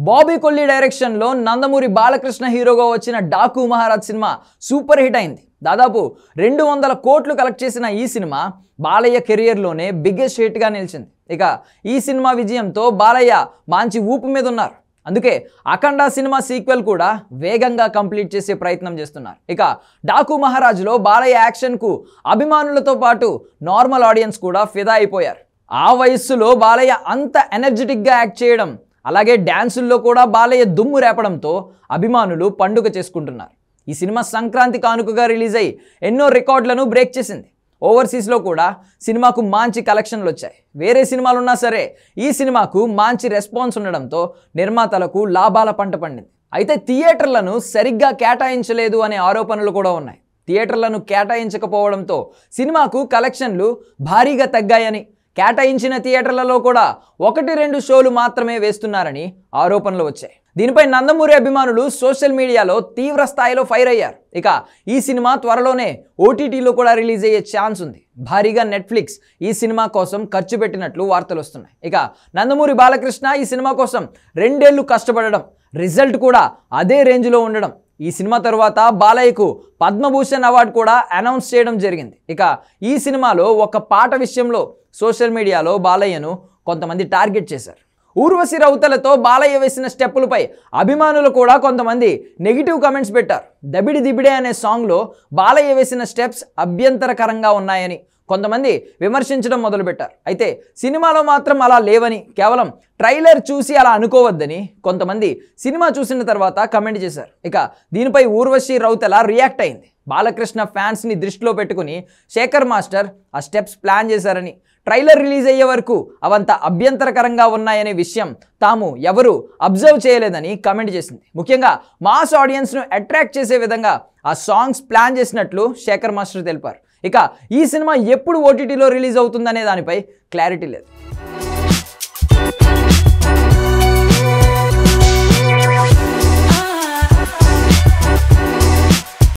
బాబీ కొల్లి డైరెక్షన్లో నందమూరి బాలకృష్ణ హీరోగా వచ్చిన Daaku Maharaj cinema super hit అయింది. దాదాపు 200 కోట్లు కలెక్ట్ చేసిన ఈ సినిమా బాలయ్య కెరియర్లోనే బిగ్గెస్ట్ హిట్గా నిలిచింది. ఇక ఈ సినిమా విజయంతో బాలయ్య మంచి ఊపు మీద ఉన్నారు. అందుకే అఖండ సినిమా సీక్వెల్ కూడా వేగంగా కంప్లీట్ చేసే ప్రయత్నం చేస్తున్నారు. ఇక డాకు మహారాజ్లో బాలయ్య యాక్షన్కు అభిమానులతో పాటు నార్మల్ ఆడియన్స్ కూడా ఫిదా అయిపోయారు. ఆ వయస్సులో బాలయ్య అంత ఎనర్జెటిక్గా యాక్ట్ చేయడం, అలాగే డ్యాన్సుల్లో కూడా బాలయ్య దుమ్ము రేపడంతో అభిమానులు పండుగ చేసుకుంటున్నారు. ఈ సినిమా సంక్రాంతి కానుకగా రిలీజ్ అయ్యి ఎన్నో రికార్డులను బ్రేక్ చేసింది. ఓవర్సీస్లో కూడా సినిమాకు మంచి కలెక్షన్లు వచ్చాయి. వేరే సినిమాలున్నా సరే ఈ సినిమాకు మంచి రెస్పాన్స్ ఉండడంతో నిర్మాతలకు లాభాల పంట పండింది. అయితే థియేటర్లను సరిగ్గా కేటాయించలేదు అనే ఆరోపణలు కూడా ఉన్నాయి. థియేటర్లను కేటాయించకపోవడంతో సినిమాకు కలెక్షన్లు భారీగా తగ్గాయని, కేటాయించిన థియేటర్లలో కూడా 1-2 షోలు మాత్రమే వేస్తున్నారని ఆరోపణలు వచ్చాయి. దీనిపై నందమూరి అభిమానులు సోషల్ మీడియాలో తీవ్ర స్థాయిలో ఫైర్ అయ్యారు. ఇక ఈ సినిమా త్వరలోనే ఓటీటీలో కూడా రిలీజ్ అయ్యే ఛాన్స్ ఉంది. భారీగా నెట్ఫ్లిక్స్ ఈ సినిమా కోసం ఖర్చు పెట్టినట్లు వార్తలు వస్తున్నాయి. ఇక నందమూరి బాలకృష్ణ ఈ సినిమా కోసం 2 ఏళ్లు కష్టపడడం, రిజల్ట్ కూడా అదే రేంజ్లో ఉండడం, ఈ సినిమా తర్వాత బాలయ్యకు పద్మభూషణ్ అవార్డు కూడా అనౌన్స్ చేయడం జరిగింది. ఇక ఈ సినిమాలో ఒక పాట విషయంలో సోషల్ మీడియాలో బాలయ్యను కొంతమంది టార్గెట్ చేశారు. ఊర్వశి రౌతలతో బాలయ్య వేసిన స్టెప్పులపై అభిమానులు కూడా కొంతమంది నెగిటివ్ కమెంట్స్ పెట్టారు. దబిడి దిబిడే అనే సాంగ్లో బాలయ్య వేసిన స్టెప్స్ అభ్యంతరకరంగా ఉన్నాయని కొంతమంది విమర్శించడం మొదలుపెట్టారు. అయితే సినిమాలో మాత్రం అలా లేవని, కేవలం ట్రైలర్ చూసి అలా అనుకోవద్దని కొంతమంది సినిమా చూసిన తర్వాత కమెంట్ చేశారు. ఇక దీనిపై ఊర్వశి రౌతల రియాక్ట్ అయింది. బాలకృష్ణ ఫ్యాన్స్ని దృష్టిలో పెట్టుకుని శేఖర్ మాస్టర్ ఆ స్టెప్స్ ప్లాన్ చేశారని, ట్రైలర్ రిలీజ్ అయ్యే వరకు అవంత అభ్యంతరకరంగా ఉన్నాయనే విషయం తాము ఎవరు అబ్జర్వ్ చేయలేదని కమెంట్ చేసింది. ముఖ్యంగా మాస్ ఆడియన్స్ను అట్రాక్ట్ చేసే విధంగా ఆ సాంగ్స్ ప్లాన్ చేసినట్లు శేఖర్ మాస్టర్ తెలిపారు. ఇక ఈ సినిమా ఎప్పుడు ఓటీటీలో రిలీజ్ అవుతుందనే దానిపై క్లారిటీ లేదు.